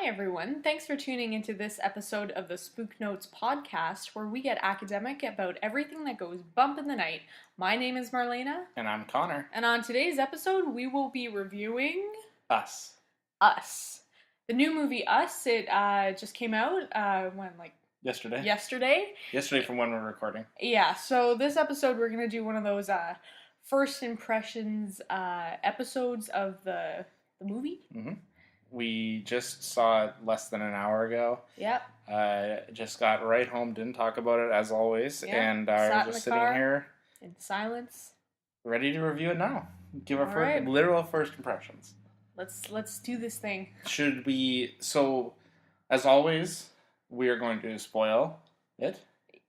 Hi, everyone. Thanks for tuning into this episode of the SpookNotes podcast, where we get academic about everything that goes bump in the night. My name is Marlayna. And I'm Connor. And on today's episode, we will be reviewing... Us. The new movie Us. It just came out, Yesterday. Yesterday From when we're recording. Yeah, so this episode we're going to do one of those first impressions episodes of the movie. Mm-hmm. We just saw it less than an hour ago. Yep. Just got right home, didn't talk about it as always, yep. and we're just sitting here in silence, ready to review it now. Give our All literal first impressions. Let's do this thing. Should we? So, as always, we are going to spoil it.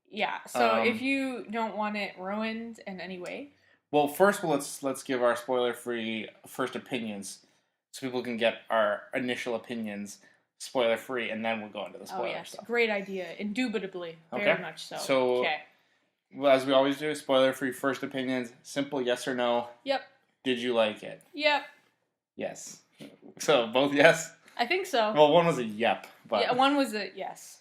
Yeah. So if you don't want it ruined in any way. Well, first, let's give our spoiler-free first opinions, so people can get our initial opinions spoiler-free, and then we'll go into the spoiler stuff. Great idea. Indubitably. Very much so. Okay. Well, as we always do, spoiler-free first opinions. Simple yes or no. Yep. Did you like it? Yep. Yes. So, both yes? I think so. Well, one was a yep. But... Yeah, one was a yes.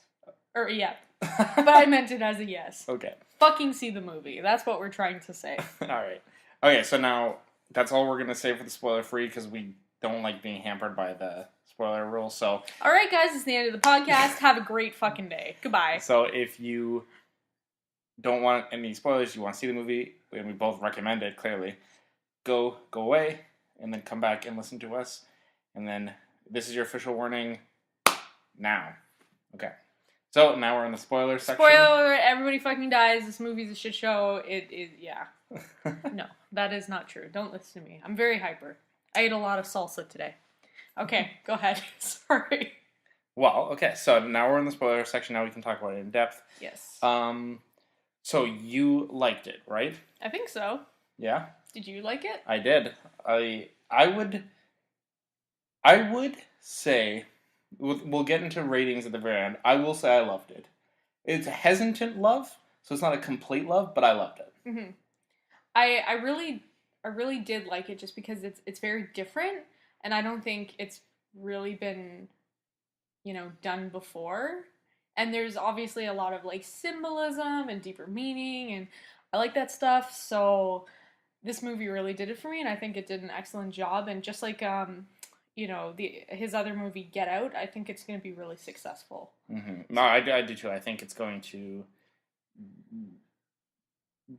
Or a yep. But I meant it as a yes. Okay. Fucking see the movie. That's what we're trying to say. Alright. Okay, so now, that's all we're going to say for the spoiler-free, because we don't like being hampered by the spoiler rules, so... Alright, guys, it's the end of the podcast. Have a great fucking day. Goodbye. So, if you don't want any spoilers, you want to see the movie, and we both recommend it, clearly, go away, and then come back and listen to us, and then this is your official warning now. Okay. So, now we're in the spoiler section. Spoiler alert, everybody fucking dies. This movie's a shit show. It is, yeah. No, that is not true. Don't listen to me. I'm very hyper. I ate a lot of salsa today. Okay, go ahead. Sorry. Well, okay, so now we're in the spoiler section. Now we can talk about it in depth. Yes. So you liked it, right? I think so. Yeah? Did you like it? I did. I would say... We'll get into ratings at the very end. I will say I loved it. It's a hesitant love, so it's not a complete love, but I loved it. Mm-hmm. I really did like it just because it's very different, and I don't think it's really been, done before. And there's obviously a lot of like symbolism and deeper meaning, and I like that stuff. So this movie really did it for me, and I think it did an excellent job. And just like his other movie, Get Out, I think it's going to be really successful. Mm-hmm. No, I do too. I think it's going to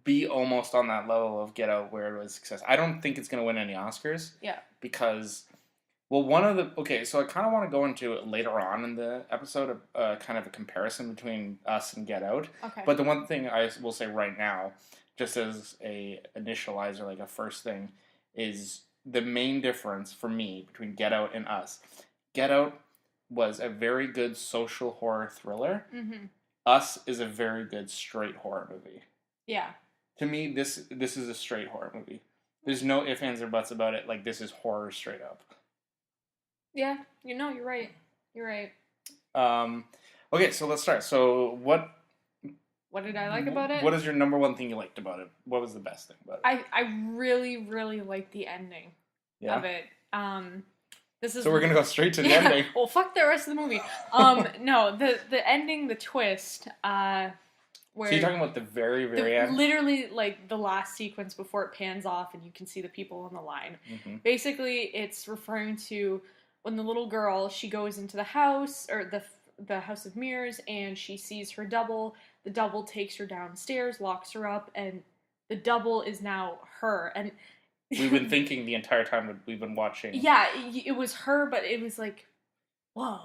be almost on that level of Get Out where it was success. I don't think it's going to win any Oscars. Yeah. Because, so I kind of want to go into it later on in the episode, kind of a comparison between Us and Get Out. Okay. But the one thing I will say right now, just as a initializer, like a first thing, is the main difference for me between Get Out and Us. Get Out was a very good social horror thriller. Mm-hmm. Us is a very good straight horror movie. Yeah. To me, this is a straight horror movie. There's no ifs, ands, or buts about it. Like, this is horror straight up. Yeah, you're right. You're right. Okay, so let's start. So, what did I like about it? What is your number one thing you liked about it? What was the best thing about it? I really, really liked the ending of it. So we're gonna go straight to the ending. Well, fuck the rest of the movie. No, the ending, the twist. Where so you're talking about the very, very end? Literally, like, the last sequence before it pans off and you can see the people on the line. Mm-hmm. Basically, it's referring to when the little girl, she goes into the house, or the House of Mirrors, and she sees her double. The double takes her downstairs, locks her up, and the double is now her. And we've been thinking the entire time that we've been watching. Yeah, it was her, but it was like, whoa.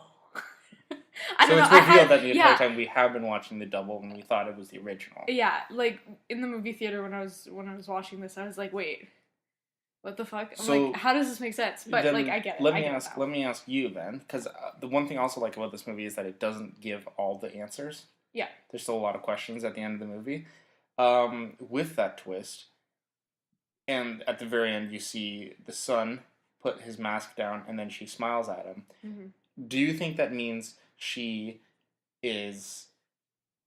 So it's revealed that the entire time we have been watching the double and we thought it was the original. Yeah, like in the movie theater when I was watching this, I was like, wait, what the fuck? I'm like, how does this make sense? But like, I get it. Let me ask you then, because the one thing I also like about this movie is that it doesn't give all the answers. Yeah. There's still a lot of questions at the end of the movie. With that twist, and at the very end you see the son put his mask down and then she smiles at him. Mm-hmm. Do you think that means she is,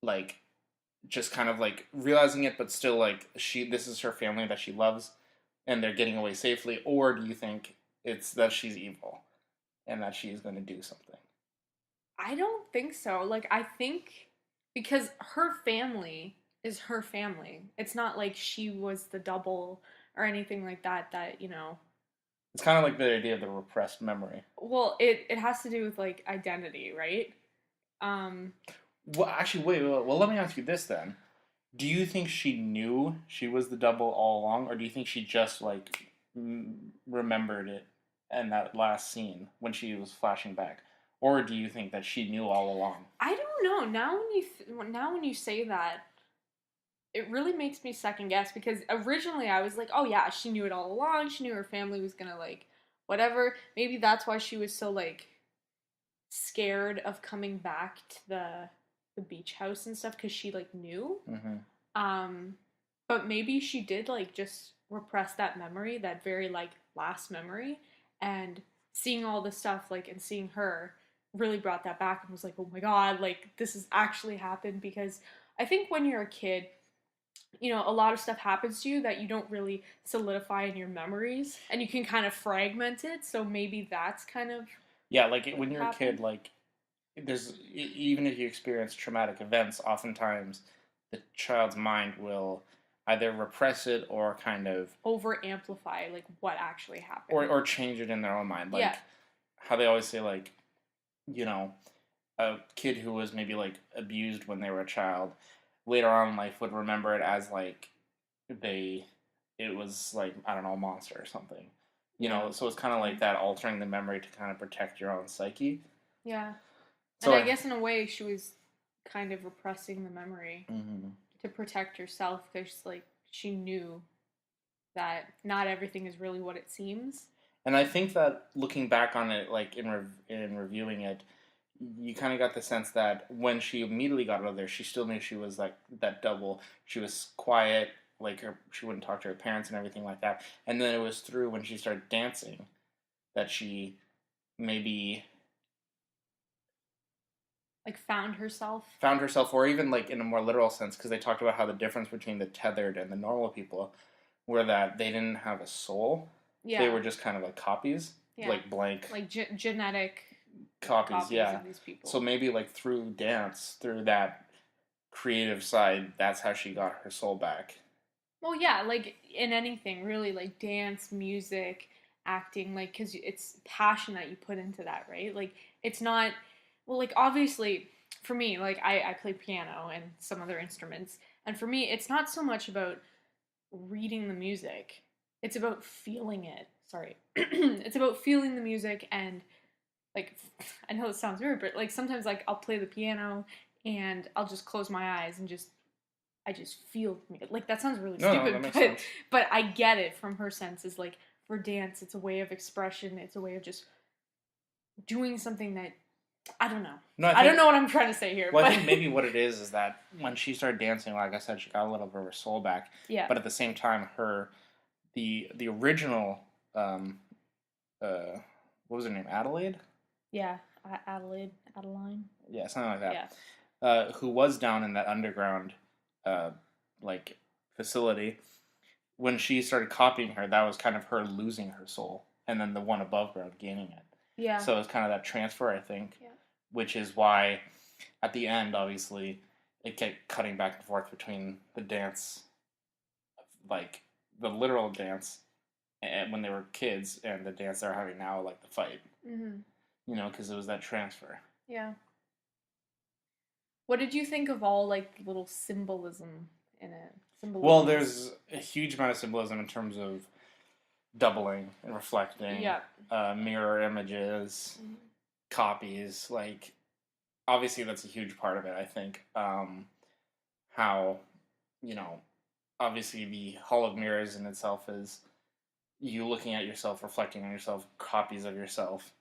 like, just kind of, like, realizing it, but still, like, this is her family that she loves, and they're getting away safely? Or do you think it's that she's evil, and that she is going to do something? I don't think so. Like, I think because her family is her family. It's not like she was the double or anything like that, that, you know. It's kind of like the idea of the repressed memory. Well, it has to do with, like, identity, right? Um, Well, actually, wait. Well, let me ask you this then. Do you think she knew she was the double all along, or do you think she just like remembered it in that last scene when she was flashing back, or do you think that she knew all along? I don't know. Now when you say that, it really makes me second guess because originally I was like, oh yeah, she knew it all along. She knew her family was gonna like whatever. Maybe that's why she was so like scared of coming back to the beach house and stuff because she like knew. Mm-hmm. Um, but maybe she did like just repress that memory, that very like last memory, and seeing all this stuff like and seeing her really brought that back and was like, oh my god, like this has actually happened because I think when you're a kid, you know, a lot of stuff happens to you that you don't really solidify in your memories and you can kind of fragment it. So maybe that's kind of Yeah, like what when you're a happened. kid, like even if you experience traumatic events, oftentimes the child's mind will either repress it or kind of Over amplify like what actually or happened. or change it in their own mind. Yeah. Like how they always say, like, you know, a kid who was maybe like abused when they were a child later on in life would remember it as like they it was like, I don't know, a monster or something. Yeah. So it's kind of like that, altering the memory to kind of protect your own psyche. Yeah. And So I guess in a way she was kind of repressing the memory mhm. to protect herself because like she knew that not everything is really what it seems. And I think that looking back on it, like in reviewing it, you kind of got the sense that when she immediately got out of there, she still knew she was like that double. She was quiet, like she wouldn't talk to her parents and everything like that. And then it was through when she started dancing that she maybe Like found herself. found herself, or even like in a more literal sense, because they talked about how the difference between the tethered and the normal people were that they didn't have a soul. They Yeah. were just kind of like copies, Yeah. like blank Like genetic copies. copies Yeah. of these So people. maybe like through dance, through that creative side, that's how she got her soul back. Well, yeah, like in anything, really, like dance, music, acting, like, because it's passion that you put into that, right? Like, it's not, well, like, obviously, for me, like, I play piano and some other instruments, and for me, it's not so much about reading the music, it's about feeling it. Sorry. It's about feeling the music and, like, I know it sounds weird, but, like, sometimes, like, I'll play the piano and I'll just close my eyes and just I just feel like that sounds really No, that stupid, makes sense. but I get it from her sense is like for dance, it's a way of expression. It's a way of just doing something that I don't know. No, I don't know what I'm trying to say here, well, I but think maybe what it is that when she started dancing, like I said, she got a little bit of her soul back. yeah, But at the same time, the original uh, what was her name? Adelaide? yeah, Adeline, Yeah, something like yeah, that. Who was down in that underground uh, like facility. When she started copying her, that was kind of her losing her soul, and then the one above ground gaining it. yeah, So it's kind of that transfer, I think, yeah, which is why at the end, obviously, it kept cutting back and forth between the dance, like the literal dance, and when they were kids, and the dance they're having now, like the fight. mm-hmm. Because it was that transfer. Yeah. What did you think of all like little symbolism in it? Well, Symbolisms. there's a huge amount of symbolism in terms of doubling and reflecting, Yeah. mirror images, Mm-hmm. copies. Like, obviously, that's a huge part of it, I think. How, you know, obviously, the Hall of Mirrors in itself is you looking at yourself, reflecting on yourself, copies of yourself.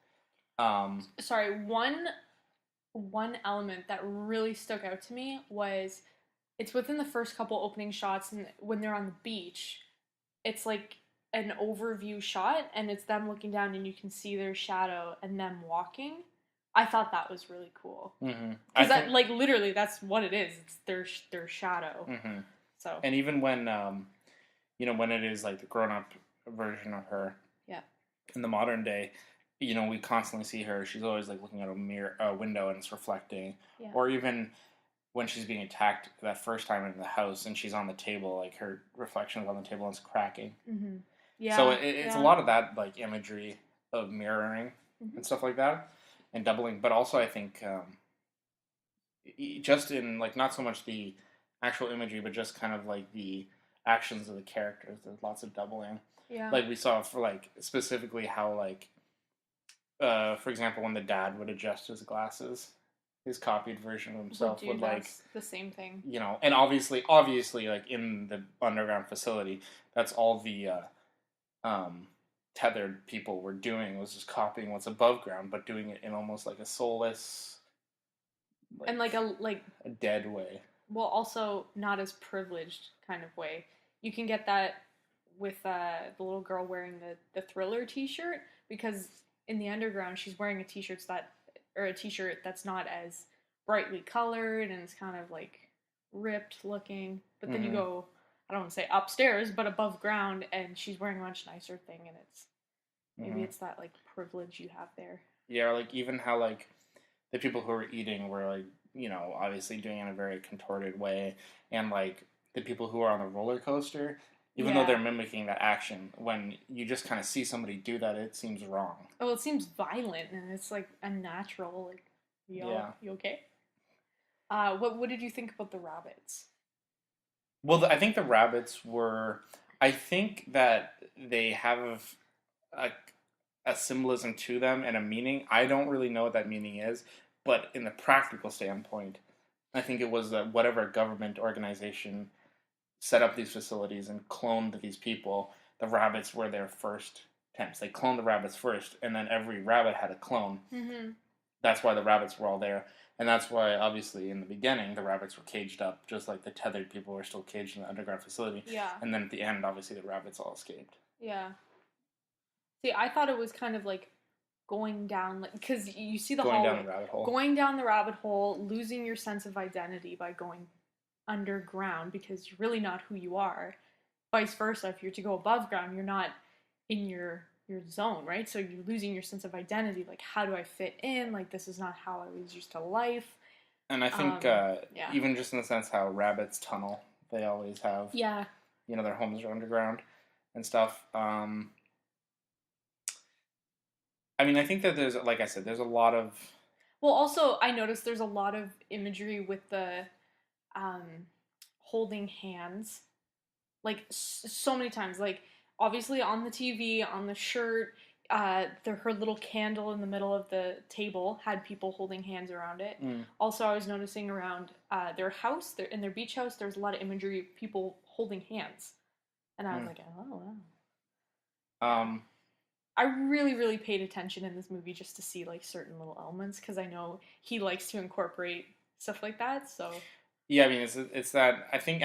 Sorry, one element that really stuck out to me was it's within the first couple opening shots and when they're on the beach it's like an overview shot and it's them looking down and you can see their shadow and them walking. I thought that was really cool Mm-hmm. because that like literally that's what it is. It's their shadow. Mm-hmm. So and even when when it is like the grown up version of her, yeah, in the modern day, we constantly see her. She's always like looking at a window, and it's reflecting. Yeah. Or even when she's being attacked that first time in the house, and she's on the table, like her reflection is on the table and it's cracking. Mm-hmm. Yeah. So it's a lot of that like imagery of mirroring and stuff like that, and doubling. But also, I think just in like not so much the actual imagery, but just kind of like the actions of the characters. There's lots of doubling. Yeah. Like we saw for like specifically how like for example when the dad would adjust his glasses, his copied version of himself would like the same thing. And obviously like in the underground facility, that's all the tethered people were doing was just copying what's above ground, but doing it in almost like a soulless and like a dead way. Well, also not as privileged kind of way. You can get that with the little girl wearing the Thriller T-shirt, because in the underground she's wearing a t-shirt that's not as brightly colored and it's kind of like ripped looking. But then you go, I don't want to say upstairs, but above ground, and she's wearing a much nicer thing, and it's maybe it's that like privilege you have there. Yeah, or like even how like the people who were eating were like, obviously doing it in a very contorted way, and like the people who are on the roller coaster, even though they're mimicking that action, when you just kind of see somebody do that, it seems wrong. Oh, it seems violent, and it's like unnatural. Like, you okay? What did you think about the rabbits? Well, I think the rabbits were. I think that they have a symbolism to them and a meaning. I don't really know what that meaning is, but in the practical standpoint, I think it was that whatever government organization set up these facilities and cloned these people, the rabbits were their first attempts. They cloned the rabbits first, and then every rabbit had a clone. Mm-hmm. That's why the rabbits were all there. And that's why, obviously, in the beginning, the rabbits were caged up, just like the tethered people were still caged in the underground facility. Yeah. And then at the end, obviously, the rabbits all escaped. Yeah. See, I thought it was kind of like going down, like, because you see the going down the rabbit hole. Going down the rabbit hole, losing your sense of identity by going underground because you're really not who you are. Vice versa, if you're to go above ground, you're not in your zone, right? So you're losing your sense of identity. Like, how do I fit in? Like, this is not how I was used to life. And I think even just in the sense how rabbits tunnel, they always have. Yeah. Their homes are underground and stuff. I mean, I think that there's, like I said, there's a lot of... Well, also, I noticed there's a lot of imagery with the holding hands. Like, so many times. Like, obviously on the TV, on the shirt, her little candle in the middle of the table had people holding hands around it. Also, I was noticing around their house, in their beach house, there's a lot of imagery of people holding hands. And I was like, oh, wow. I really, really paid attention in this movie just to see like certain little elements, because I know he likes to incorporate stuff like that. So yeah, I mean, it's that I think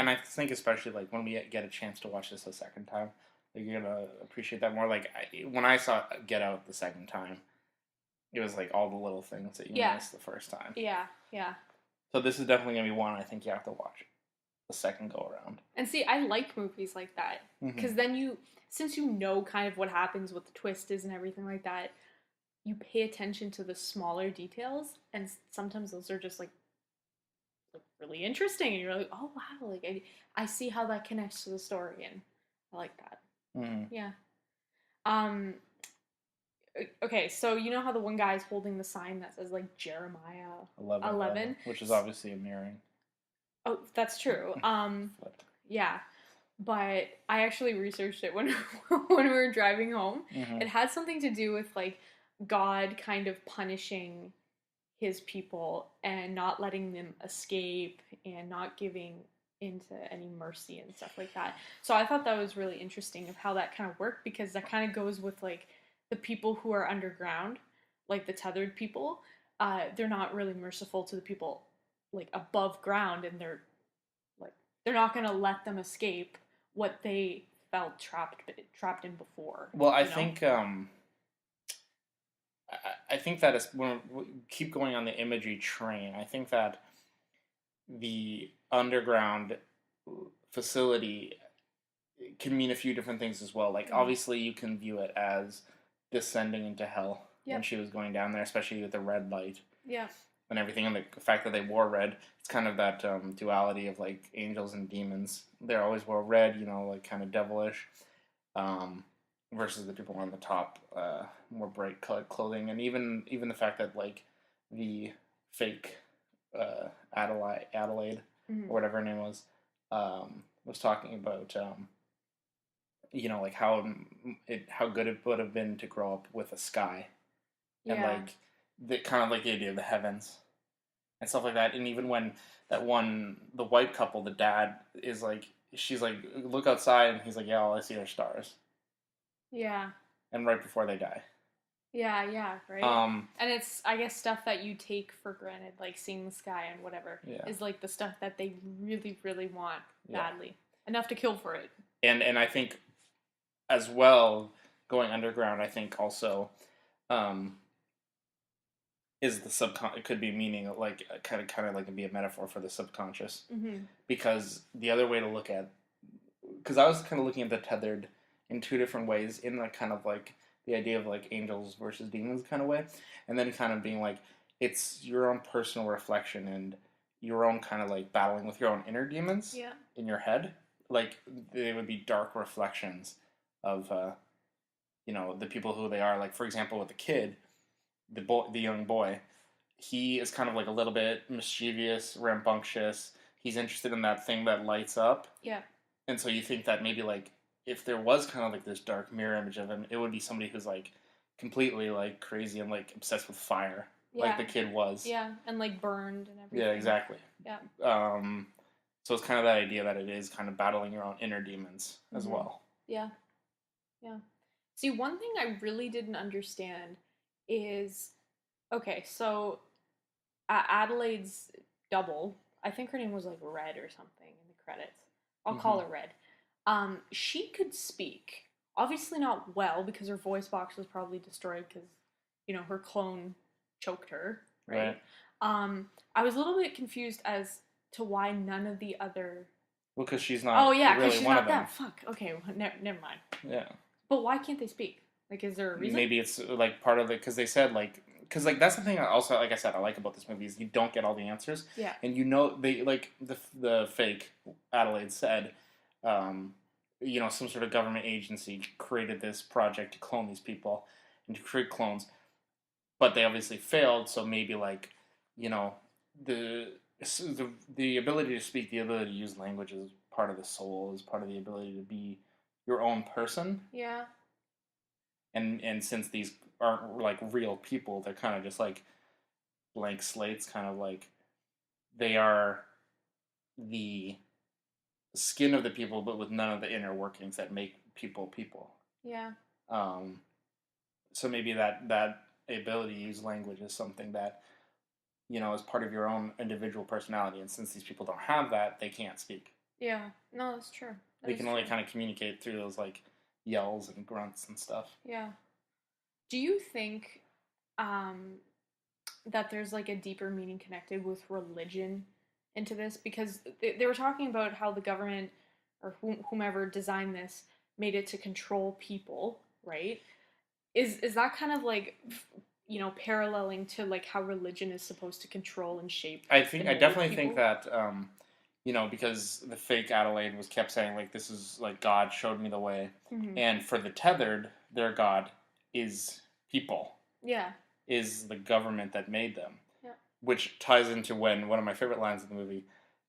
especially like when we get a chance to watch this a second time, like you're gonna appreciate that more. Like when I saw Get Out the second time, it was like all the little things that you missed the first time. Yeah, yeah. So this is definitely gonna be one I think you have to watch the second go around. And see, I like movies like that, because then since you know kind of what happens, what the twist is and everything like that, you pay attention to the smaller details, and sometimes those are just like really interesting, and you're like, oh wow, like I see how that connects to the story, and I like that. Yeah. Okay, so you know how the one guy's holding the sign that says like Jeremiah 11, which is obviously a mirroring. Oh, that's true. Yeah. But I actually researched it when we were driving home. It had something to do with like God kind of punishing his people and not letting them escape and not giving into any mercy and stuff like that. So I thought that was really interesting of how that kind of worked, because that kind of goes with like the people who are underground, like the tethered people. They're not really merciful to the people like above ground, and they're not going to let them escape what they felt trapped in before. Well, I think that is, when we keep going on the imagery train, I think that the underground facility can mean a few different things as well. Like, obviously, you can view it as descending into hell. when she was going down there, especially with the red light. Yeah. And everything, and the fact that they wore red, it's kind of that duality of like angels and demons. They always wore red, you know, like kind of devilish, versus the people on the top, more bright colored clothing, and even the fact that like the fake Adelaide or whatever her name was talking about, you know, like how good it would have been to grow up with a sky, and like the kind of like the idea of the heavens and stuff like that. And even when the white couple, the dad is like, she's like, look outside, and he's like, yeah, all I see are stars. Yeah. And right before they die. Yeah, right. And it's, I guess, stuff that you take for granted, like seeing the sky and whatever, is like the stuff that they really, really want badly, enough to kill for it. And I think, as well, going underground, I think also, is the subconscious. It could be meaning like kind of like be a metaphor for the subconscious, because the other way to look at, because I was kind of looking at the tethered in two different ways, in the kind of like the idea of like angels versus demons kind of way, and then kind of being like it's your own personal reflection and your own kind of like battling with your own inner demons in your head. Like they would be dark reflections of you know, the people who they are. Like for example, with the kid, the young boy, he is kind of like a little bit mischievous, rambunctious. He's interested in that thing that lights up. Yeah. And so you think that maybe like if there was kind of like this dark mirror image of him, it would be somebody who's like completely like crazy and like obsessed with fire, like the kid was. Yeah, and like burned and everything. Yeah, exactly. Yeah. So it's kind of that idea that it is kind of battling your own inner demons as well. Yeah. Yeah. See, one thing I really didn't understand is, okay, so Adelaide's double, I think her name was like Red or something in the credits. I'll call her Red. She could speak. Obviously not well, because her voice box was probably destroyed because, you know, her clone choked her, right? I was a little bit confused as to why none of the other... Well, because she's not really she's one not of them. that. Fuck, okay, well, never mind. Yeah. But why can't they speak? Like, is there a reason? Maybe it's like part of it, because they said like... Because like that's the thing. Also, like I said, I like about this movie is you don't get all the answers. Yeah. And you know they like the fake Adelaide said, you know, some sort of government agency created this project to clone these people and to create clones, but they obviously failed. So maybe like, you know, the ability to speak, the ability to use language is part of the soul, is part of the ability to be your own person. Yeah. And since these aren't like real people, they're kind of just like blank slates, kind of like they are the skin of the people, but with none of the inner workings that make people. Yeah. So maybe that ability to use language is something that, you know, is part of your own individual personality. And since these people don't have that, they can't speak. Yeah. No, that's true. They can only kind of communicate through those like yells and grunts and stuff. Yeah. Do you think that there's like a deeper meaning connected with religion into this? Because they were talking about how the government or whomever designed this made it to control people, right? Is that kind of like, you know, paralleling to like how religion is supposed to control and shape? I definitely think that you know, because the fake Adelaide kept saying like, this is like God showed me the way, and for the tethered, their God is people. Yeah. Is the government that made them. Yeah. Which ties into when one of my favorite lines in the movie,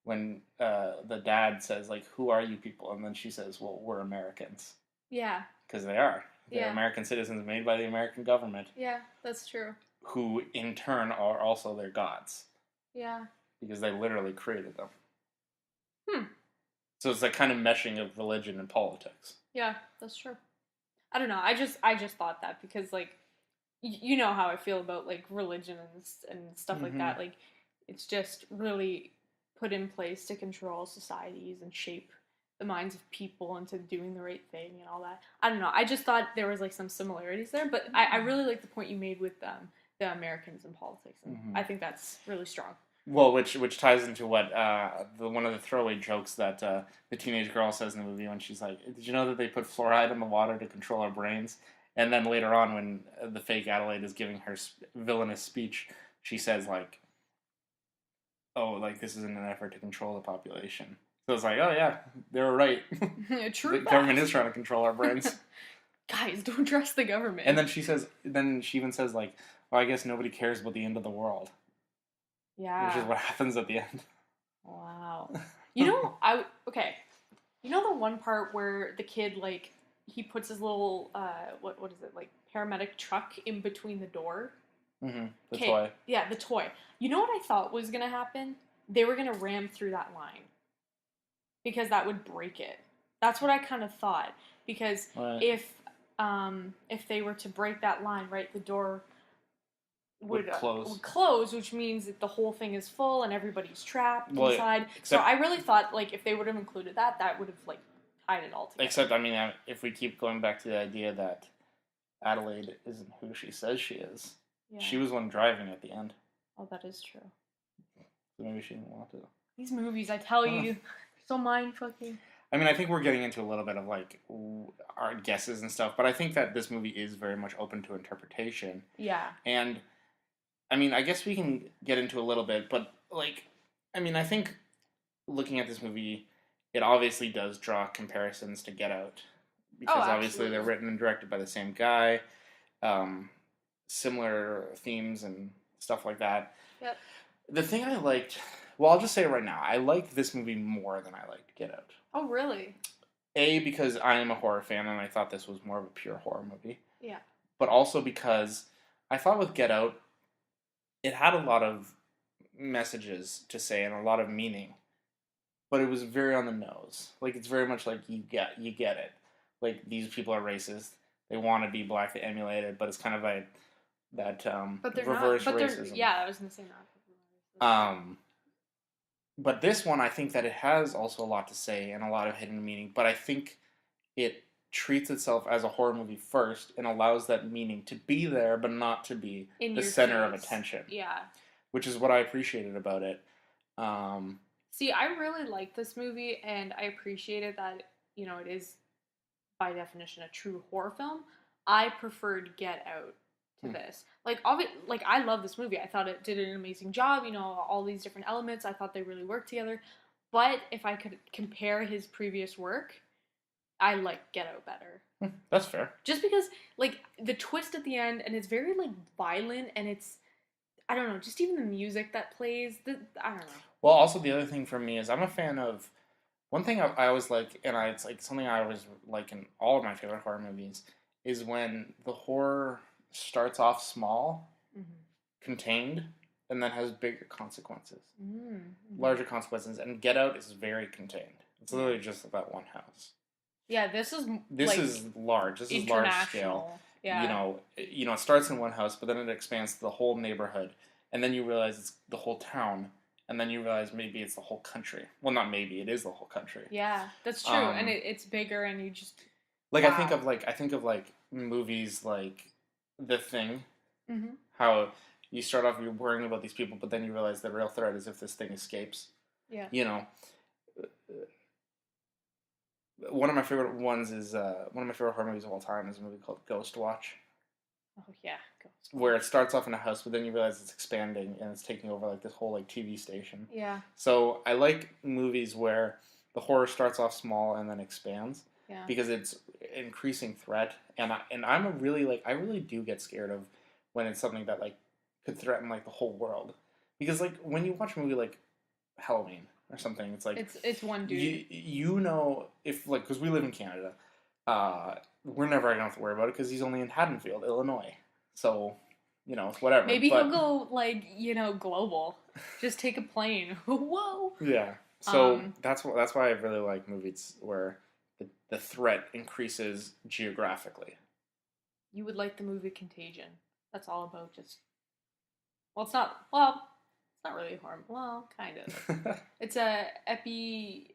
when the dad says like, "Who are you people?" and then she says, "Well, we're Americans." Yeah. Because they are. They're American citizens made by the American government. Yeah, that's true. Who in turn are also their gods. Yeah. Because they literally created them. So it's that kind of meshing of religion and politics. Yeah, that's true. I don't know. I just thought that because like, you know how I feel about like religion and stuff like that. Like, it's just really put in place to control societies and shape the minds of people into doing the right thing and all that. I don't know. I just thought there was like some similarities there, but I really like the point you made with the Americans in politics, and I think that's really strong. Well, which ties into what one of the throwaway jokes that the teenage girl says in the movie when she's like, "Did you know that they put fluoride in the water to control our brains?" And then later on, when the fake Adelaide is giving her villainous speech, she says, like, oh, like, this is in an effort to control the population. So it's like, oh, yeah, they were right. True. The government is trying to control our brains. Guys, don't trust the government. And then she even says, like, well, I guess nobody cares about the end of the world. Yeah. Which is what happens at the end. Wow. Okay. You know the one part where the kid, like, he puts his little, what is it, like, paramedic truck in between the door? Mm-hmm. The toy. Yeah, the toy. You know what I thought was going to happen? They were going to ram through that line. Because that would break it. That's what I kind of thought. Because if they were to break that line, right, the door would close, which means that the whole thing is full and everybody's trapped inside. So I really thought, like, if they would have included that would have, like, tied it all together. Except, I mean, if we keep going back to the idea that Adelaide isn't who she says she is, she was one driving at the end. Oh, that is true. So maybe she didn't want to. These movies, I tell you, so mind-fucking. I mean, I think we're getting into a little bit of, like, our guesses and stuff, but I think that this movie is very much open to interpretation. Yeah. And, I mean, I guess we can get into a little bit, but, like, I mean, I think looking at this movie, it obviously does draw comparisons to Get Out. Because obviously they're written and directed by the same guy. Similar themes and stuff like that. Yep. The thing I liked... Well, I'll just say it right now. I liked this movie more than I liked Get Out. Oh, really? A, because I am a horror fan and I thought this was more of a pure horror movie. Yeah. But also because I thought with Get Out, it had a lot of messages to say and a lot of meaning. But it was very on the nose. Like, it's very much like, you get it. Like, these people are racist. They want to be black, they emulate it, but it's kind of like that reverse racism. Yeah, I was going to say that. But this one, I think that it has also a lot to say and a lot of hidden meaning, but I think it treats itself as a horror movie first and allows that meaning to be there, but not to be the center of attention. Yeah. Which is what I appreciated about it. See, I really like this movie, and I appreciated that, you know, it is, by definition, a true horror film. I preferred Get Out to this. Like, I love this movie. I thought it did an amazing job, you know, all these different elements. I thought they really worked together. But if I could compare his previous work, I like Get Out better. That's fair. Just because, like, the twist at the end, and it's very, like, violent, and it's, I don't know, just even the music that plays, I don't know. Well, also the other thing for me is I'm a fan of, one thing I always like, and it's like something I always like in all of my favorite horror movies, is when the horror starts off small, contained, and then has bigger consequences. Larger consequences. And Get Out is very contained. It's literally just about one house. Yeah, this is large. This is large scale. Yeah. You know, it starts in one house, but then it expands to the whole neighborhood. And then you realize it's the whole town. And then you realize maybe it's the whole country. Well, not maybe, it is the whole country. Yeah, that's true. And it's bigger, and you just... Like, wow. I think of movies like The Thing. How you start off, you're worrying about these people, but then you realize the real threat is if this thing escapes. Yeah. You know, one of my favorite ones is one of my favorite horror movies of all time is a movie called Ghost Watch. Oh yeah, Ghost Watch. Where it starts off in a house, but then you realize it's expanding and it's taking over like this whole like TV station. Yeah. So I like movies where the horror starts off small and then expands. Yeah. Because it's increasing threat, and I really do get scared of when it's something that like could threaten like the whole world. Because like when you watch a movie like Halloween or something, it's like it's one dude. You know, if like, because we live in Canada, we're never gonna have to worry about it because he's only in Haddonfield, Illinois. So you know, whatever. Maybe he'll go like, you know, global. Just take a plane. Whoa. Yeah. So that's why I really like movies where the threat increases geographically. You would like the movie Contagion. That's all about just... it's not really horror. Well, kind of. It's a epidemiology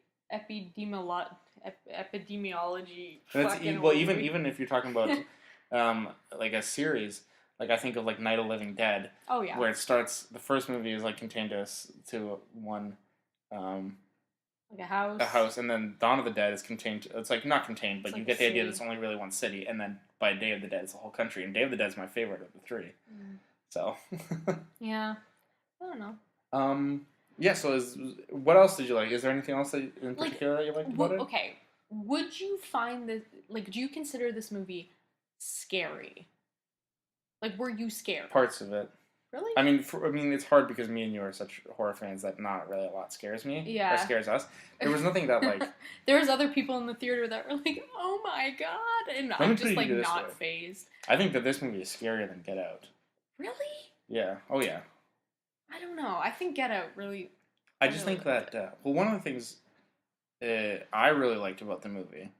fucking well, even if you're talking about like a series, like I think of like Night of the Living Dead. Oh yeah. Where it starts, the first movie is like contained to one Like a house. A house, and then Dawn of the Dead is contained. It's like not contained, but It's you like get a the idea city. that it's only really one city, and then by Day of the Dead, it's a whole country. And Day of the Dead is my favorite of the three. So. Yeah, I don't know. Yeah. So what else did you like? Is there anything else in particular that you liked about it? Okay, would you find this like? Do you consider this movie scary? Like, were you scared? Parts of it. Really? I mean, it's hard because me and you are such horror fans that not really a lot scares me. Yeah. Or scares us. There was nothing that like. There was other people in the theater that were like, "Oh my god," and I'm just like not phased. I think that this movie is scarier than Get Out. Really? Yeah. Oh yeah. I don't know. I think Get Out really. I just think that one of the things I really liked about the movie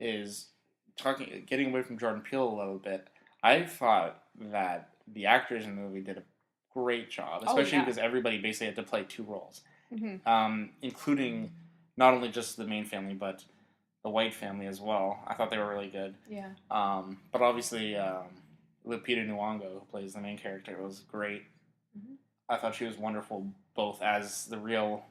is getting away from Jordan Peele a little bit. I thought that the actors in the movie did a great job, especially because everybody basically had to play two roles, including not only just the main family but the white family as well. I thought they were really good. Yeah. But obviously, Lupita Nyong'o, who plays the main character, was great. Mm-hmm. I thought she was wonderful, both as the real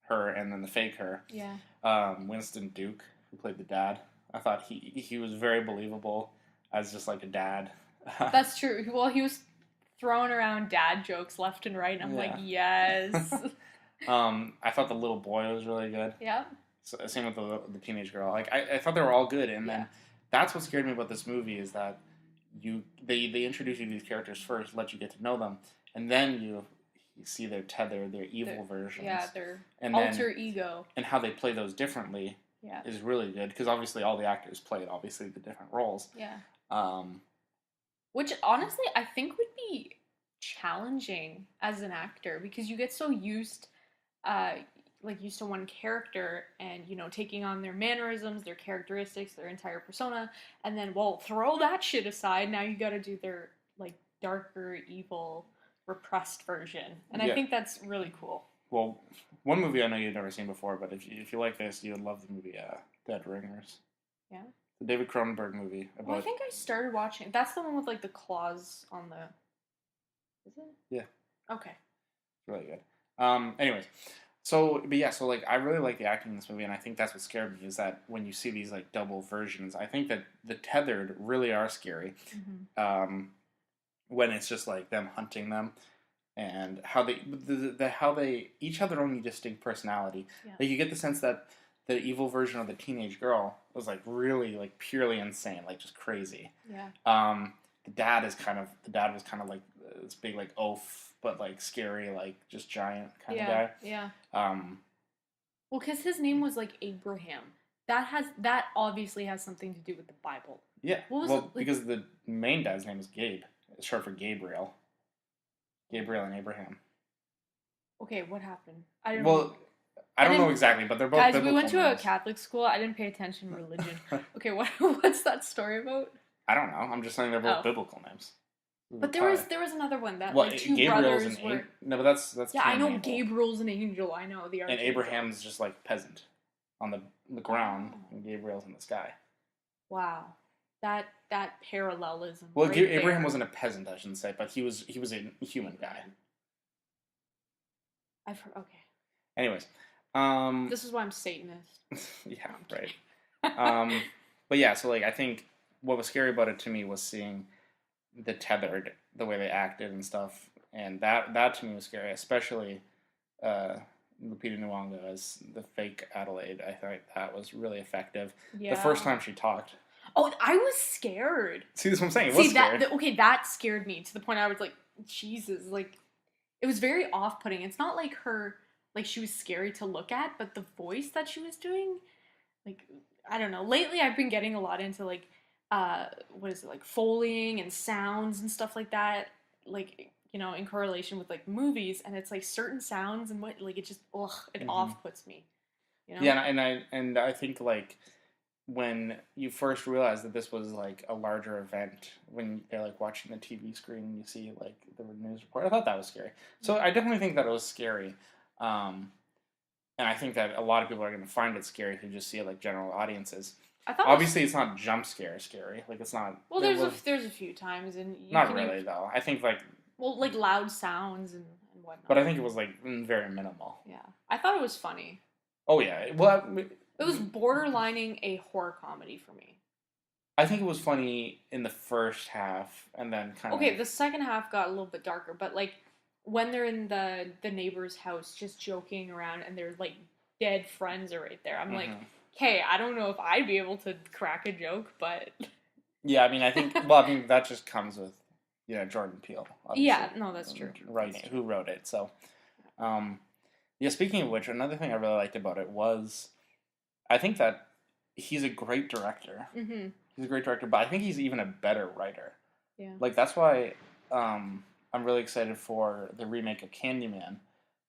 her and then the fake her. Yeah. Winston Duke, who played the dad, I thought he was very believable as just like a dad. That's true. Well, he was throwing around dad jokes left and right, and I'm like, yes. I thought the little boy was really good. Yeah. So, same with the teenage girl. Like I thought they were all good, and then that's what scared me about this movie is that they introduce you to these characters first, let you get to know them, and then you see their evil versions. Yeah, their alter ego. And how they play those differently is really good, because obviously all the actors played obviously the different roles. Yeah. Which honestly I think would be challenging as an actor, because you get so used to one character and, taking on their mannerisms, their characteristics, their entire persona, and then, throw that shit aside, now you gotta do their, darker, evil, repressed version. And I think that's really cool. Well, one movie I know you've never seen before, but if you like this, you would love the movie Dead Ringers. Yeah? The David Cronenberg movie. I think I started watching. That's the one with, the claws on the... Is it? Yeah. Okay. Really good. Anyways. I really like the acting in this movie, and I think that's what scared me, is that when you see these, double versions, I think that the tethered really are scary. Mm-hmm. When it's just, them hunting them, and how they each have their own distinct personality. Yeah. You get the sense that the evil version of the teenage girl was, really, purely insane, just crazy. Yeah. The dad was kind of this big, oaf, but, scary, just giant kind of guy. Yeah. Well, because his name was, Abraham. That obviously has something to do with the Bible. Yeah. Because the main dad's name is Gabe. It's short for Gabriel. Gabriel and Abraham. Okay, what happened? I don't know. I don't know exactly, but they're both guys, biblical we went to names. A Catholic school. I didn't pay attention to religion. Okay, what's that story about? I don't know. I'm just saying they're both biblical names. But there was another one that two Gabriel's brothers were. No, but that's yeah. I know Gabriel's an angel. I know the. And Abraham's just peasant on the ground, and Gabriel's in the sky. Wow, that parallelism. Well, Abraham wasn't a peasant, I shouldn't say, but he was a human guy. I've heard. Okay. Anyways, this is why I'm Satanist. Yeah, right. But yeah, so I think what was scary about it to me was seeing the tethered, the way they acted and stuff, and that to me was scary, especially Lupita Nyong'o as the fake Adelaide. I thought that was really effective. Yeah. The first time she talked. Oh, I was scared. See, that's what I'm saying. It was scary. That scared me to the point I was like, Jesus, it was very off-putting. It's not like her, she was scary to look at, but the voice that she was doing, I don't know. Lately, I've been getting a lot into, what is it, Foleying and sounds and stuff like that, in correlation with, movies, and it's, certain sounds and what, it just, it off-puts me, Yeah, and I think, when you first realize that this was, a larger event, when they're, watching the TV screen and you see, the news report, I thought that was scary. So I definitely think that it was scary, and I think that a lot of people are going to find it scary who just see it, general audiences. Obviously, it's not jump scary. It's not. Well, there's a few times, and not really though. I think loud sounds and whatnot. But I think it was very minimal. Yeah, I thought it was funny. Oh yeah. Well, It was borderlining a horror comedy for me. I think it was funny in the first half, and then kind of. Okay, the second half got a little bit darker, but like when they're in the neighbor's house just joking around and their like dead friends are right there. I'm like, hey, I don't know if I'd be able to crack a joke, but Yeah, I mean, I think. Well, I mean, that just comes with, Jordan Peele. Obviously, yeah, no, that's true. Who wrote it? So, yeah. Speaking of which, another thing I really liked about it was, I think that he's a great director. Mm-hmm. He's a great director, but I think he's even a better writer. Yeah. Like that's why I'm really excited for the remake of Candyman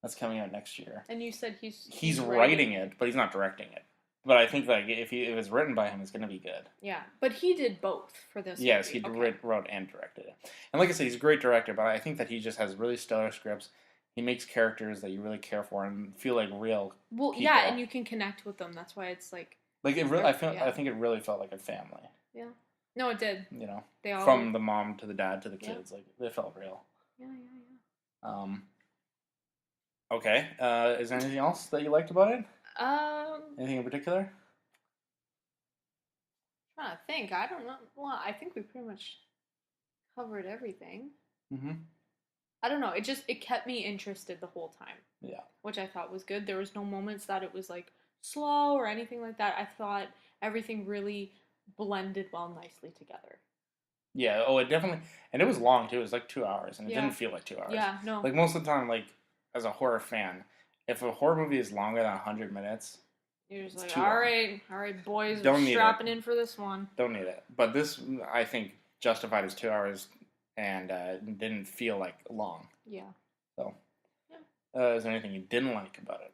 that's coming out next year. And you said he's writing it, but he's not directing it. But I think like if it's written by him, it's going to be good. Yeah, but he did both for this. Yes, movie. he wrote and directed it. And like I said, he's a great director, but I think that he just has really stellar scripts. He makes characters that you really care for and feel like real. Well, people. yeah, and you can connect with them. That's why it's like it really. I think it really felt like a family. Yeah. No, it did. They all from the mom to the dad to the kids, like they felt real. Yeah. Okay. Is there anything else that you liked about it? Anything in particular? I'm trying to think. I don't know. Well, I think we pretty much covered everything. Mm-hmm. I don't know. It kept me interested the whole time. Yeah. Which I thought was good. There was no moments that it was like slow or anything like that. I thought everything really blended well nicely together. Yeah. Oh, it definitely, and it was long too. It was like 2 hours, and it didn't feel like 2 hours. Yeah. No. Like most of the time, like as a horror fan, if a horror movie is longer than 100 minutes, you're just like, all right, boys, we're strapping in for this one. Don't need it. But this, I think, justified as 2 hours and didn't feel like long. Yeah. So, is there anything you didn't like about it?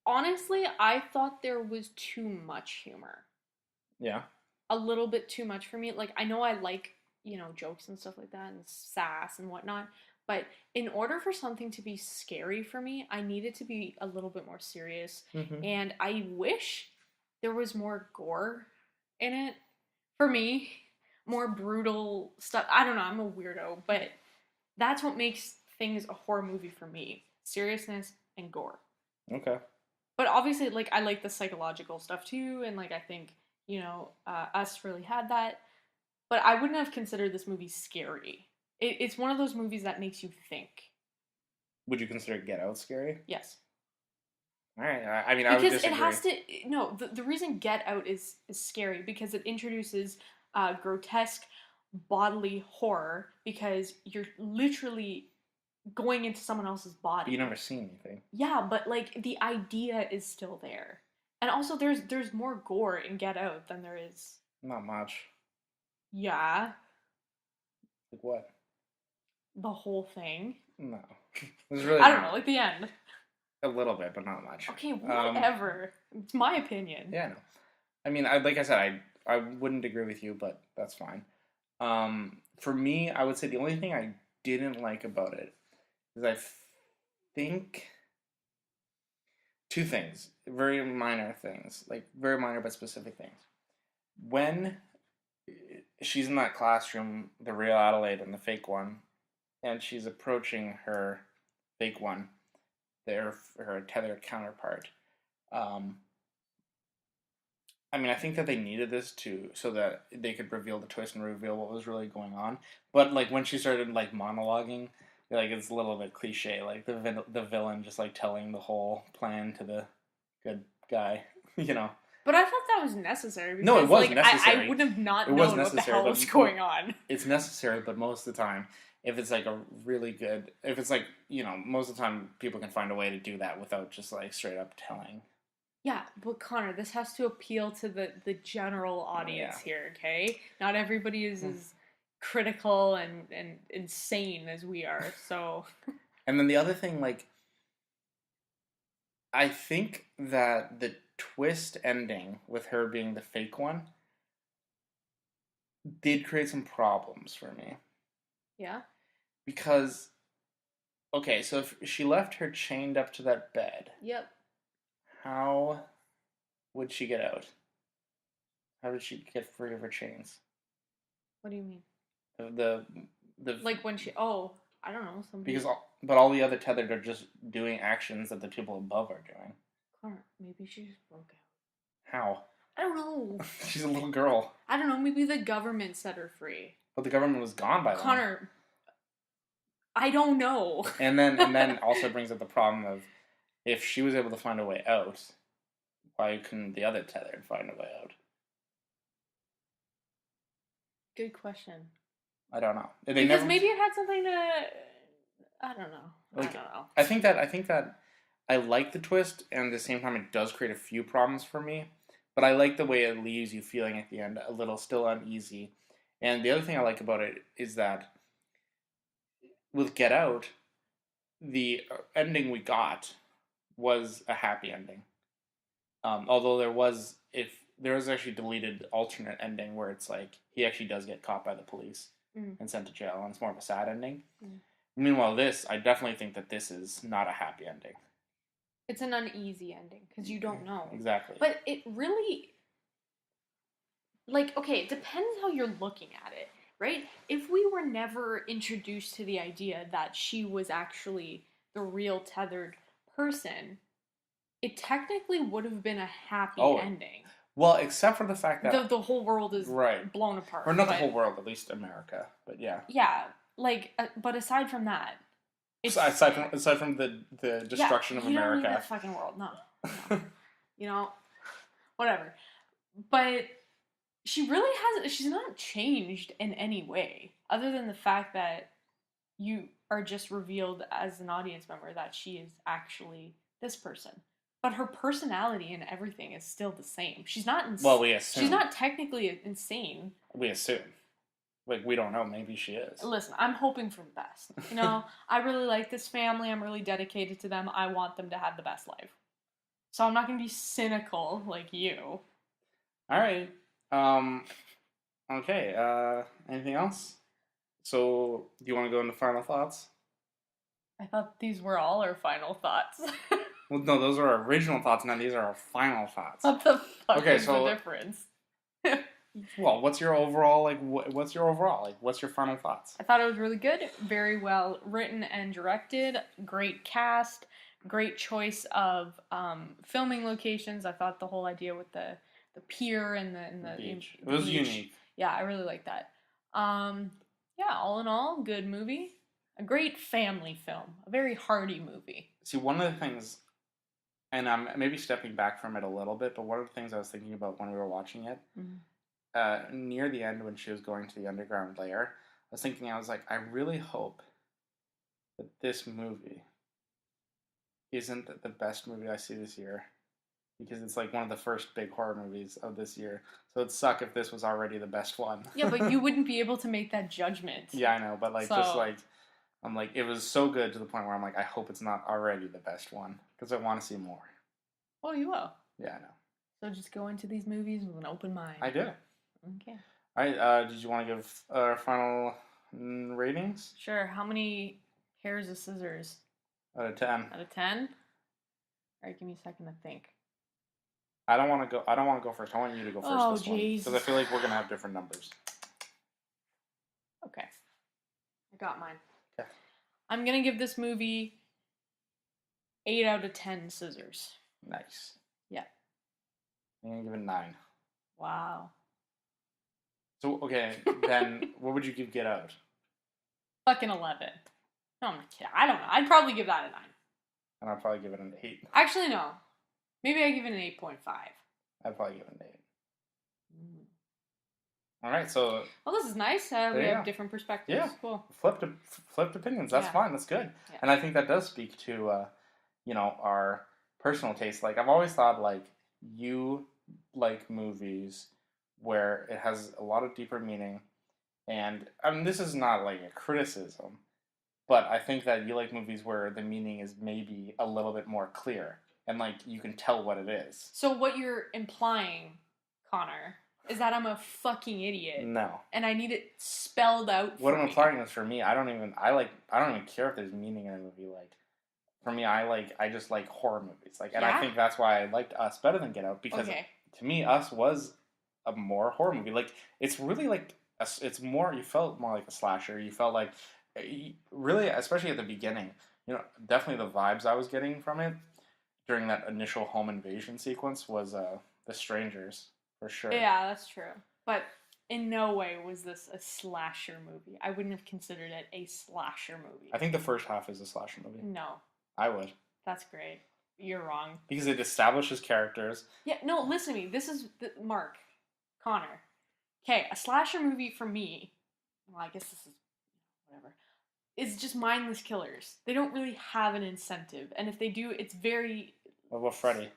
Honestly, I thought there was too much humor. Yeah. A little bit too much for me. Like, I know I like, jokes and stuff like that and sass and whatnot. But in order for something to be scary for me, I need it to be a little bit more serious. Mm-hmm. And I wish there was more gore in it for me. More brutal stuff. I don't know, I'm a weirdo, but that's what makes things a horror movie for me. Seriousness and gore. Okay. But obviously, like, I like the psychological stuff too, and like I think, Us really had that. But I wouldn't have considered this movie scary. It's one of those movies that makes you think. Would you consider Get Out scary? Yes. All right. I mean, because I would disagree. It has to. No, the reason Get Out is scary because it introduces grotesque bodily horror because you're literally going into someone else's body. But you never see anything. Yeah, but like the idea is still there, and also there's more gore in Get Out than there is. Not much. Yeah. Like what? The whole thing. No. Really I don't know, like the end. A little bit, but not much. Okay, whatever. It's my opinion. Yeah, no. I mean, like I said, I wouldn't agree with you, but that's fine. For me, I would say the only thing I didn't like about it is I think two things, very minor things, like very minor but specific things. When she's in that classroom, the real Adelaide and the fake one, and she's approaching her fake one, her tethered counterpart. I mean, I think that they needed this so that they could reveal the twist and reveal what was really going on. But like when she started like monologuing, like it's a little bit cliche, like the villain just like telling the whole plan to the good guy, But I thought that was necessary. Because, no, it was necessary. I would have not known what the hell was going on. It's necessary, but most of the time, if it's like if it's like, most of the time people can find a way to do that without just like straight up telling. Yeah, but Connor, this has to appeal to the general audience here, okay? Not everybody is as critical and insane as we are, so... And then the other thing, like, I think that the twist ending with her being the fake one did create some problems for me. Yeah? Because, okay, so if she left her chained up to that bed... Yep. How would she get out? How did she get free of her chains? What do you mean? The like when she... Oh, I don't know. But all the other tethered are just doing actions that the people above are doing. Connor, maybe she just broke out. How? I don't know. She's a little girl. I don't know. Maybe the government set her free. But the government was gone by then. Connor, I don't know. And then also brings up the problem of, if she was able to find a way out, why couldn't the other tethered find a way out? Good question. I don't know. Maybe it had something to. I don't know. Like, I don't know. I think that I like the twist, and at the same time, it does create a few problems for me. But I like the way it leaves you feeling at the end a little still uneasy. And the other thing I like about it is that with Get Out, the ending we got was a happy ending. Although there was actually a deleted alternate ending where it's like he actually does get caught by the police and sent to jail, and it's more of a sad ending. Meanwhile, I definitely think that this is not a happy ending. It's an uneasy ending because you don't know. Exactly. But it really, okay, it depends how you're looking at it, right? If we were never introduced to the idea that she was actually the real tethered person, it technically would have been a happy ending. Well, except for the fact that the whole world is blown apart. Or not the whole world, at least America, but yeah. Yeah, but aside from that, aside from the destruction of America, you don't need that fucking world. No. Whatever. But she really hasn't. She's not changed in any way, other than the fact that you are just revealed as an audience member that she is actually this person. But her personality and everything is still the same. She's not. We assume. She's not technically insane. We assume. We don't know. Maybe she is. Listen, I'm hoping for the best. I really like this family. I'm really dedicated to them. I want them to have the best life. So I'm not going to be cynical like you. All right. Okay. Anything else? So, do you want to go into final thoughts? I thought these were all our final thoughts. Well, no, those are our original thoughts. Now these are our final thoughts. What the fuck is the difference? Well, what's your overall What's your final thoughts? I thought it was really good, very well written and directed, great cast, great choice of filming locations. I thought the whole idea with the pier and the beach. It was unique. Yeah, I really like that. All in all, good movie. A great family film. A very hearty movie. See, one of the things, and I'm maybe stepping back from it a little bit, but one of the things I was thinking about when we were watching it, near the end when she was going to the underground lair, I was like, I really hope that this movie isn't the best movie I see this year, because it's like one of the first big horror movies of this year. So it'd suck if this was already the best one. Yeah, but you wouldn't be able to make that judgment. Yeah, I know, but I'm like, it was so good to the point where I'm like, I hope it's not already the best one, because I want to see more. Well, you will. Yeah, I know. So just go into these movies with an open mind. I do. Okay. All right, did you want to give our final ratings? Sure. How many pairs of scissors? Out of 10. Out of 10? All right, give me a second to think. I don't want to go first. I want you to go first this one, because I feel like we're going to have different numbers. Okay. I got mine. Okay. I'm going to give this movie 8 out of 10 scissors. Nice. Yeah. I'm going to give it 9. Wow. So, okay, then what would you give Get Out? Fucking 11. No, I'm kidding. I don't know. I'd probably give that a 9. And I'd probably give it an 8. Actually, no. Maybe I give it an 8.5. I'd probably give it an 8. All right, so... Well, this is nice. We have different perspectives. Yeah. Cool. Flipped opinions. That's fine. That's good. Yeah. And I think that does speak to, our personal taste. Like, I've always thought, like, you like movies where it has a lot of deeper meaning. And, I mean, this is not, like, a criticism. But I think that you like movies where the meaning is maybe a little bit more clear. And, like, you can tell what it is. So what you're implying, Connor, is that I'm a fucking idiot. No. And I need it spelled out for What I'm implying is, for me, I don't even care if there's meaning in a movie. Like, for me, I just like horror movies. Like, and I think that's why I liked Us better than Get Out, because to me, Us was a more horror movie. Like, it's really like, you felt more like a slasher. You felt like really, especially at the beginning, definitely the vibes I was getting from it during that initial home invasion sequence was the strangers for sure. Yeah, that's true. But in no way was this a slasher movie. I wouldn't have considered it a slasher movie. I think the first half is a slasher movie. No. I would. That's great. You're wrong. Because it establishes characters. Yeah, no, listen to me. This is Mark, Connor. Okay, a slasher movie for me, well, I guess this is whatever, is just mindless killers. They don't really have an incentive. And if they do, it's very... What about Freddy?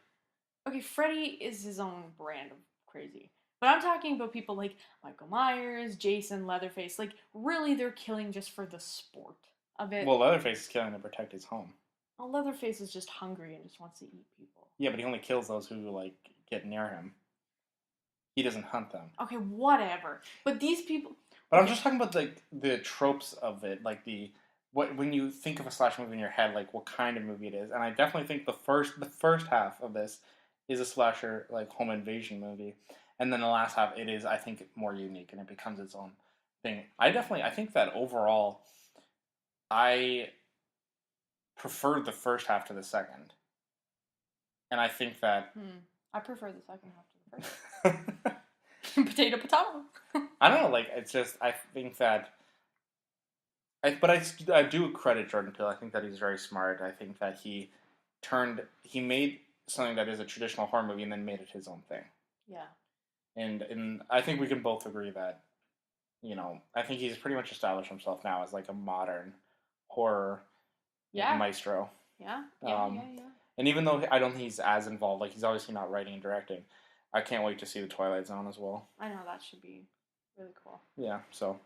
Okay, Freddy is his own brand of crazy. But I'm talking about people like Michael Myers, Jason, Leatherface. Like, really, they're killing just for the sport of it. Well, Leatherface is killing to protect his home. Well, Leatherface is just hungry and just wants to eat people. Yeah, but he only kills those who, like, get near him. He doesn't hunt them. Okay, whatever. But these people... But I'm just talking about, like, the tropes of it. Like, when you think of a slasher movie in your head, like, what kind of movie it is. And I definitely think the first half of this is a slasher, like, home invasion movie. And then the last half, it is, I think, more unique, and it becomes its own thing. I think that overall, I preferred the first half to the second. And I think that... I prefer the second half to the first. Potato. I don't know, like, it's just, I think that... I do credit Jordan Peele. I think that he's very smart. I think that he made something that is a traditional horror movie and then made it his own thing. Yeah. And I think we can both agree that, I think he's pretty much established himself now as like a modern horror maestro. Yeah. And even though I don't think he's as involved, like he's obviously not writing and directing, I can't wait to see the Twilight Zone as well. I know, that should be really cool. Yeah, so,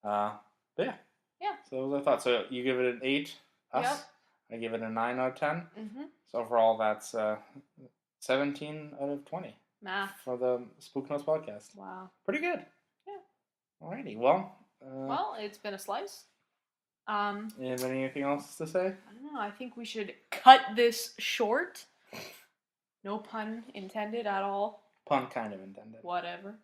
but yeah. Yeah. So those are the thoughts. So you give it an 8, us? Yep. I give it a 9 out of 10. Mm-hmm. So overall, that's 17 out of 20. Math. For the SpookNotes podcast. Wow. Pretty good. Yeah. Alrighty, well... well, it's been a slice. You have anything else to say? I don't know, I think we should cut this short. No pun intended at all. Pun kind of intended. Whatever.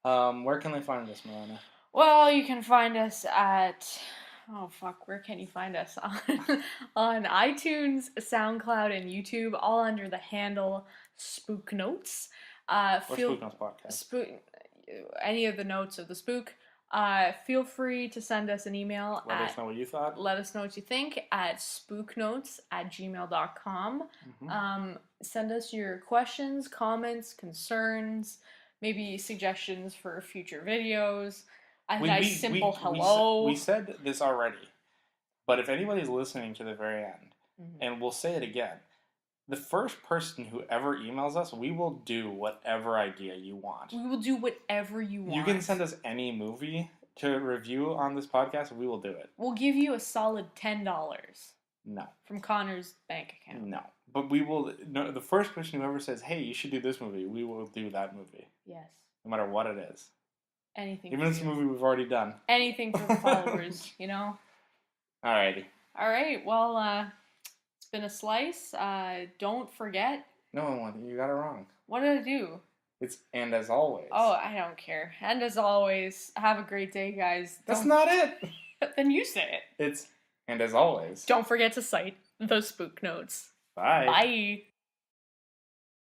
Where can they find us, Marlayna? Well, you can find us at... Oh, fuck, where can you find us? On iTunes, SoundCloud, and YouTube, all under the handle SpookNotes. Or SpookNotes Podcast. Any of the notes of the spook. Feel free to send us an email. Let us know what you thought. Let us know what you think at spooknotes@gmail.com. Mm-hmm. Send us your questions, comments, concerns, maybe suggestions for future videos. A nice simple hello. We said this already, but if anybody's listening to the very end, and we'll say it again, the first person who ever emails us, we will do whatever idea you want. We will do whatever you want. You can send us any movie to review on this podcast, and we will do it. We'll give you a solid $10. No. From Connor's bank account. No. But we will... No, the first person who ever says, hey, you should do this movie, we will do that movie. Yes. No matter what it is. Anything. Even if it's a movie we've already done. Anything for the followers, you know? Alrighty. Alright, well, it's been a slice. Don't forget. No, you got it wrong. What did I do? It's and as always. Oh, I don't care. And as always, have a great day, guys. That's not it. Then you say it. It's and as always. Don't forget to cite the SpookNotes. Bye. Bye.